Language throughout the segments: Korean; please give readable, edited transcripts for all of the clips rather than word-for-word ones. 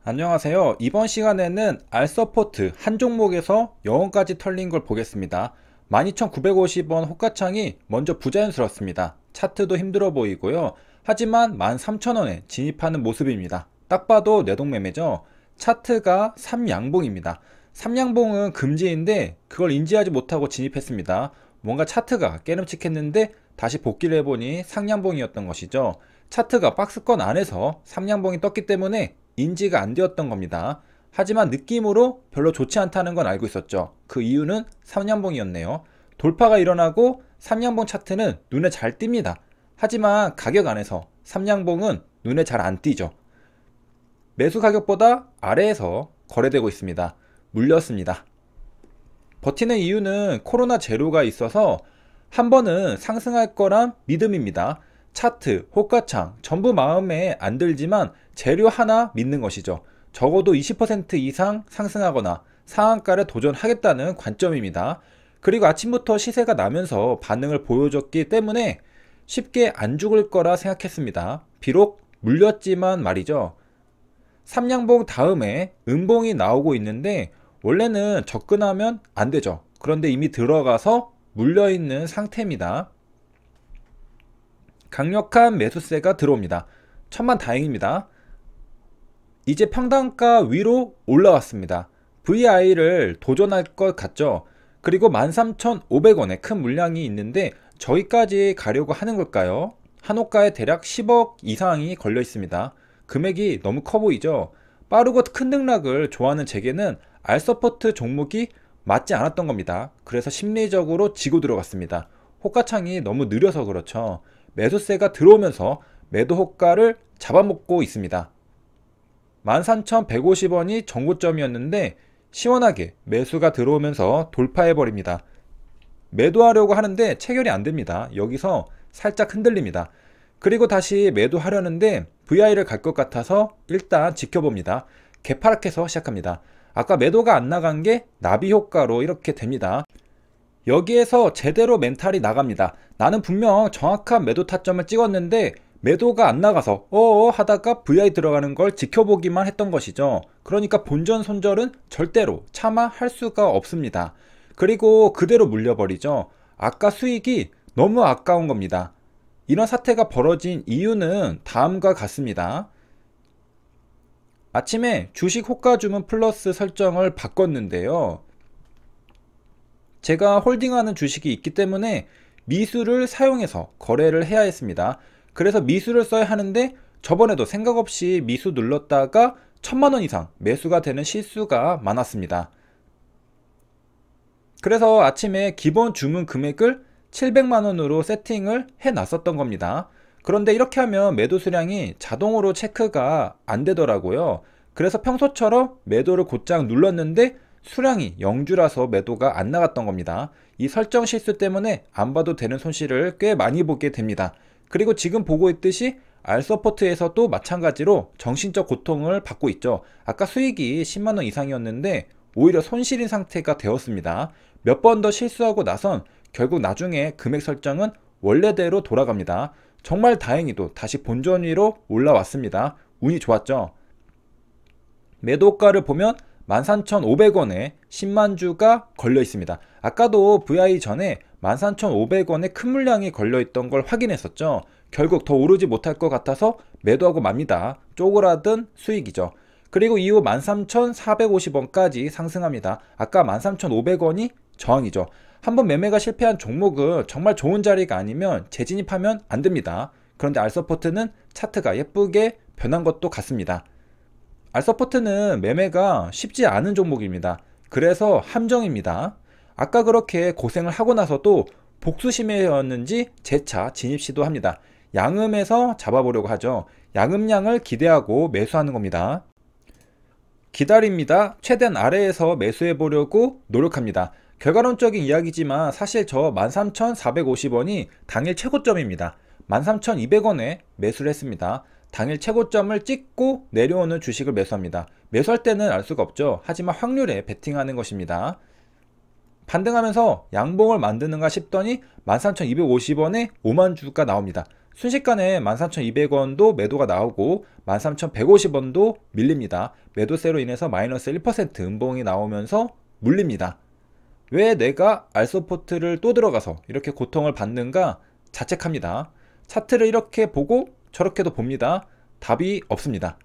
안녕하세요. 이번 시간에는 알서포트 한 종목에서 영원까지 털린 걸 보겠습니다. 12,950원 호가창이 먼저 부자연스럽습니다. 차트도 힘들어 보이고요. 하지만 13,000원에 진입하는 모습입니다. 딱 봐도 내동매매죠. 차트가 3양봉입니다. 3양봉은 금지인데 그걸 인지하지 못하고 진입했습니다. 뭔가 차트가 깨름칙했는데 다시 복귀를 해보니 상양봉이었던 것이죠. 차트가 박스권 안에서 3양봉이 떴기 때문에 인지가 안 되었던 겁니다. 하지만 느낌으로 별로 좋지 않다는 건 알고 있었죠. 그 이유는 3양봉이었네요. 돌파가 일어나고 3양봉 차트는 눈에 잘 띕니다. 하지만 가격 안에서 3양봉은 눈에 잘 안 띄죠. 매수 가격보다 아래에서 거래되고 있습니다. 물렸습니다. 버티는 이유는 코로나 제로가 있어서 한 번은 상승할 거란 믿음입니다. 차트, 호가창 전부 마음에 안 들지만 재료 하나 믿는 것이죠. 적어도 20% 이상 상승하거나 상한가를 도전하겠다는 관점입니다. 그리고 아침부터 시세가 나면서 반응을 보여줬기 때문에 쉽게 안 죽을 거라 생각했습니다. 비록 물렸지만 말이죠. 삼양봉 다음에 음봉이 나오고 있는데 원래는 접근하면 안 되죠. 그런데 이미 들어가서 물려있는 상태입니다. 강력한 매수세가 들어옵니다. 천만다행입니다. 이제 평단가 위로 올라왔습니다. VI를 도전할 것 같죠. 그리고 13,500원에 큰 물량이 있는데 저기까지 가려고 하는 걸까요? 한 호가에 대략 10억 이상이 걸려 있습니다. 금액이 너무 커 보이죠. 빠르고 큰 등락을 좋아하는 제게는 알서포트 종목이 맞지 않았던 겁니다. 그래서 심리적으로 지고 들어갔습니다. 호가창이 너무 느려서 그렇죠. 매수세가 들어오면서 매도 호가를 잡아먹고 있습니다. 13,150원이 정고점이었는데 시원하게 매수가 들어오면서 돌파해버립니다. 매도하려고 하는데 체결이 안됩니다. 여기서 살짝 흔들립니다. 그리고 다시 매도하려는데 VI를 갈 것 같아서 일단 지켜봅니다. 개파락해서 시작합니다. 아까 매도가 안 나간 게 나비 효과로 이렇게 됩니다. 여기에서 제대로 멘탈이 나갑니다. 나는 분명 정확한 매도 타점을 찍었는데 매도가 안 나가서 어어 하다가 VI 들어가는 걸 지켜보기만 했던 것이죠. 그러니까 본전 손절은 절대로 참아할 수가 없습니다. 그리고 그대로 물려버리죠. 아까 수익이 너무 아까운 겁니다. 이런 사태가 벌어진 이유는 다음과 같습니다. 아침에 주식 호가 주문 플러스 설정을 바꿨는데요. 제가 홀딩하는 주식이 있기 때문에 미수를 사용해서 거래를 해야 했습니다. 그래서 미수를 써야 하는데 저번에도 생각 없이 미수 눌렀다가 1000만원 이상 매수가 되는 실수가 많았습니다. 그래서 아침에 기본 주문 금액을 700만원으로 세팅을 해 놨었던 겁니다. 그런데 이렇게 하면 매도 수량이 자동으로 체크가 안 되더라고요. 그래서 평소처럼 매도를 곧장 눌렀는데 수량이 0주라서 매도가 안 나갔던 겁니다. 이 설정 실수 때문에 안 봐도 되는 손실을 꽤 많이 보게 됩니다. 그리고 지금 보고 있듯이 알서포트에서도 마찬가지로 정신적 고통을 받고 있죠. 아까 수익이 10만원 이상이었는데 오히려 손실인 상태가 되었습니다. 몇 번 더 실수하고 나선 결국 나중에 금액 설정은 원래대로 돌아갑니다. 정말 다행히도 다시 본전 위로 올라왔습니다. 운이 좋았죠. 매도가를 보면 13,500원에 10만주가 걸려 있습니다. 아까도 VI 전에 13,500원에 큰 물량이 걸려 있던 걸 확인했었죠. 결국 더 오르지 못할 것 같아서 매도하고 맙니다. 쪼그라든 수익이죠. 그리고 이후 13,450원까지 상승합니다. 아까 13,500원이 저항이죠. 한번 매매가 실패한 종목은 정말 좋은 자리가 아니면 재진입하면 안 됩니다. 그런데 알서포트는 차트가 예쁘게 변한 것도 같습니다. 알서포트는 매매가 쉽지 않은 종목입니다. 그래서 함정입니다. 아까 그렇게 고생을 하고 나서도 복수심이었는지 재차 진입 시도합니다. 양음에서 잡아보려고 하죠. 양음량을 기대하고 매수하는 겁니다. 기다립니다. 최대한 아래에서 매수해 보려고 노력합니다. 결과론적인 이야기지만 사실 저 13,450원이 당일 최고점입니다. 13,200원에 매수를 했습니다. 당일 최고점을 찍고 내려오는 주식을 매수합니다. 매수할 때는 알 수가 없죠. 하지만 확률에 베팅하는 것입니다. 반등하면서 양봉을 만드는가 싶더니 13,250원에 5만주가 나옵니다. 순식간에 13,200원도 매도가 나오고 13,150원도 밀립니다. 매도세로 인해서 마이너스 1% 음봉이 나오면서 물립니다. 왜 내가 알서포트를 또 들어가서 이렇게 고통을 받는가 자책합니다. 차트를 이렇게 보고 저렇게도 봅니다. 답이 없습니다.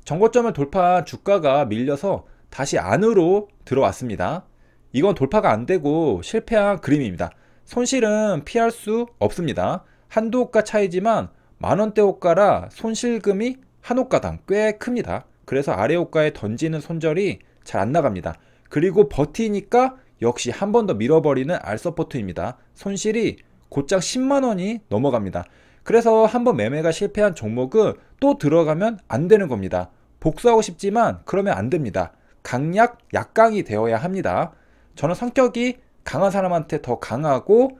정고점을 돌파한 주가가 밀려서 다시 안으로 들어왔습니다. 이건 돌파가 안되고 실패한 그림입니다. 손실은 피할 수 없습니다. 한두 호가 차이지만 만원대 호가라 손실금이 한 호가당 꽤 큽니다. 그래서 아래 호가에 던지는 손절이 잘 안 나갑니다. 그리고 버티니까 역시 한 번 더 밀어버리는 알서포트입니다. 손실이 곧장 10만원이 넘어갑니다. 그래서 한번 매매가 실패한 종목은 또 들어가면 안 되는 겁니다. 복수하고 싶지만 그러면 안 됩니다. 강약, 약강이 되어야 합니다. 저는 성격이 강한 사람한테 더 강하고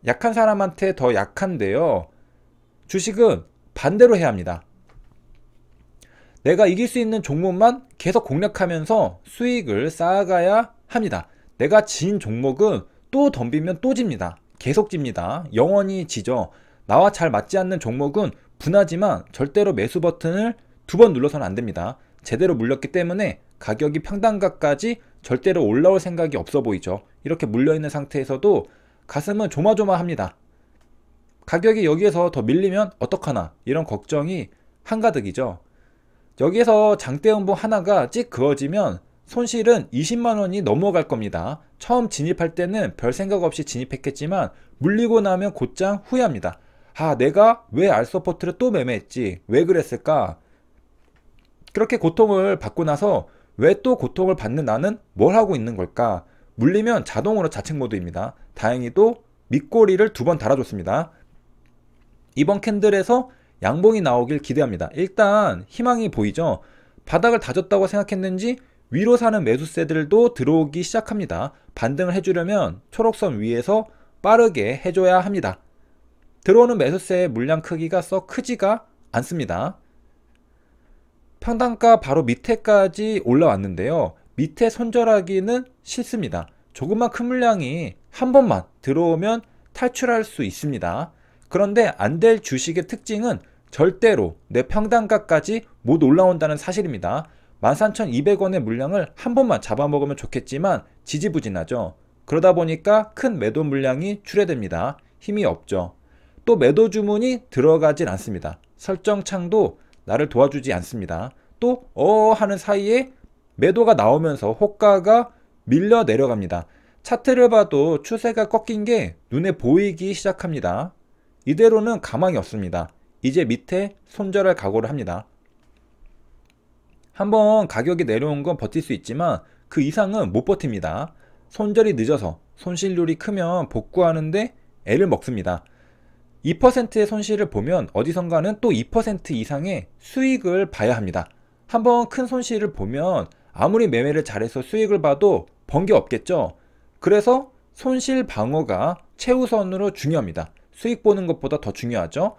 약한 사람한테 더 약한데요. 주식은 반대로 해야 합니다. 내가 이길 수 있는 종목만 계속 공략하면서 수익을 쌓아가야 합니다. 내가 진 종목은 또 덤비면 또 집니다. 계속 집니다. 영원히 지죠. 나와 잘 맞지 않는 종목은 분하지만 절대로 매수 버튼을 두 번 눌러서는 안 됩니다. 제대로 물렸기 때문에 가격이 평단가까지 절대로 올라올 생각이 없어 보이죠. 이렇게 물려있는 상태에서도 가슴은 조마조마합니다. 가격이 여기에서 더 밀리면 어떡하나 이런 걱정이 한가득이죠. 여기에서 장대음봉 하나가 찍 그어지면 손실은 20만원이 넘어갈 겁니다. 처음 진입할 때는 별 생각 없이 진입했겠지만 물리고 나면 곧장 후회합니다. 아, 내가 왜 알서포트를 또 매매했지? 왜 그랬을까? 그렇게 고통을 받고 나서 왜 또 고통을 받는 나는 뭘 하고 있는 걸까? 물리면 자동으로 자책 모드입니다. 다행히도 밑꼬리를 두 번 달아줬습니다. 이번 캔들에서 양봉이 나오길 기대합니다. 일단 희망이 보이죠? 바닥을 다졌다고 생각했는지 위로 사는 매수세들도 들어오기 시작합니다. 반등을 해주려면 초록선 위에서 빠르게 해줘야 합니다. 들어오는 매수세의 물량 크기가 썩 크지가 않습니다. 평단가 바로 밑에까지 올라왔는데요. 밑에 손절하기는 싫습니다. 조금만 큰 물량이 한 번만 들어오면 탈출할 수 있습니다. 그런데 안 될 주식의 특징은 절대로 내 평단가까지 못 올라온다는 사실입니다. 13,200원의 물량을 한 번만 잡아먹으면 좋겠지만 지지부진하죠. 그러다 보니까 큰 매도 물량이 출회됩니다. 힘이 없죠. 또 매도 주문이 들어가질 않습니다. 설정창도 나를 도와주지 않습니다. 또 하는 사이에 매도가 나오면서 호가가 밀려 내려갑니다. 차트를 봐도 추세가 꺾인 게 눈에 보이기 시작합니다. 이대로는 가망이 없습니다. 이제 밑에 손절할 각오를 합니다. 한번 가격이 내려온 건 버틸 수 있지만 그 이상은 못 버팁니다. 손절이 늦어서 손실률이 크면 복구하는데 애를 먹습니다. 2%의 손실을 보면 어디선가는 또 2% 이상의 수익을 봐야 합니다. 한번 큰 손실을 보면 아무리 매매를 잘해서 수익을 봐도 번 게 없겠죠. 그래서 손실 방어가 최우선으로 중요합니다. 수익 보는 것보다 더 중요하죠.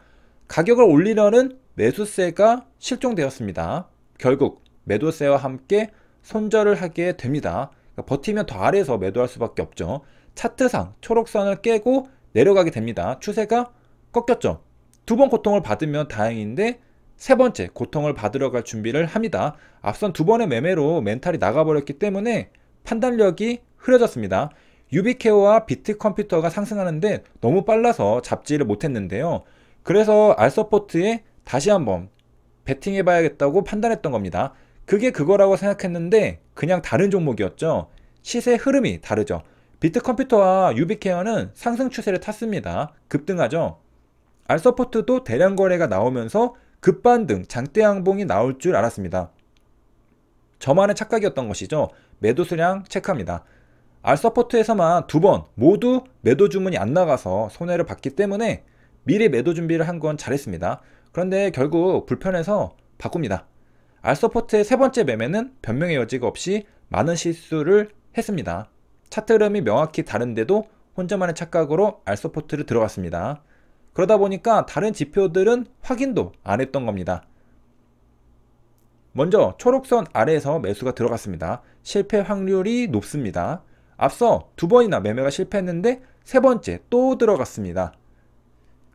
가격을 올리려는 매수세가 실종되었습니다. 결국 매도세와 함께 손절을 하게 됩니다. 버티면 더 아래에서 매도할 수밖에 없죠. 차트상 초록선을 깨고 내려가게 됩니다. 추세가 꺾였죠. 두 번 고통을 받으면 다행인데 세 번째 고통을 받으러 갈 준비를 합니다. 앞선 두 번의 매매로 멘탈이 나가버렸기 때문에 판단력이 흐려졌습니다. 유비케어와 비트컴퓨터가 상승하는데 너무 빨라서 잡지를 못했는데요. 그래서 알서포트에 다시 한번 베팅해봐야겠다고 판단했던 겁니다. 그게 그거라고 생각했는데 그냥 다른 종목이었죠. 시세 흐름이 다르죠. 비트컴퓨터와 유비케어는 상승 추세를 탔습니다. 급등하죠. 알서포트도 대량 거래가 나오면서 급반등, 장대 양봉이 나올 줄 알았습니다. 저만의 착각이었던 것이죠. 매도 수량 체크합니다. 알서포트에서만 두 번 모두 매도 주문이 안 나가서 손해를 봤기 때문에 미리 매도 준비를 한 건 잘했습니다. 그런데 결국 불편해서 바꿉니다. 알서포트의 세 번째 매매는 변명의 여지가 없이 많은 실수를 했습니다. 차트 흐름이 명확히 다른데도 혼자만의 착각으로 알서포트를 들어갔습니다. 그러다 보니까 다른 지표들은 확인도 안 했던 겁니다. 먼저 초록선 아래에서 매수가 들어갔습니다. 실패 확률이 높습니다. 앞서 두 번이나 매매가 실패했는데 세 번째 또 들어갔습니다.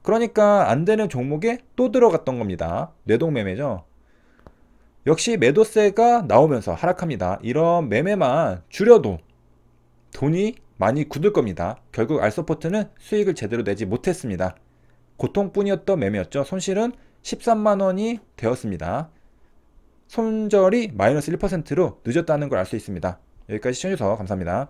그러니까 안 되는 종목에 또 들어갔던 겁니다. 뇌동매매죠. 역시 매도세가 나오면서 하락합니다. 이런 매매만 줄여도 돈이 많이 굳을 겁니다. 결국 알서포트는 수익을 제대로 내지 못했습니다. 고통뿐이었던 매매였죠. 손실은 13만원이 되었습니다. 손절이 마이너스 1%로 늦었다는 걸 알 수 있습니다. 여기까지 시청해주셔서 감사합니다.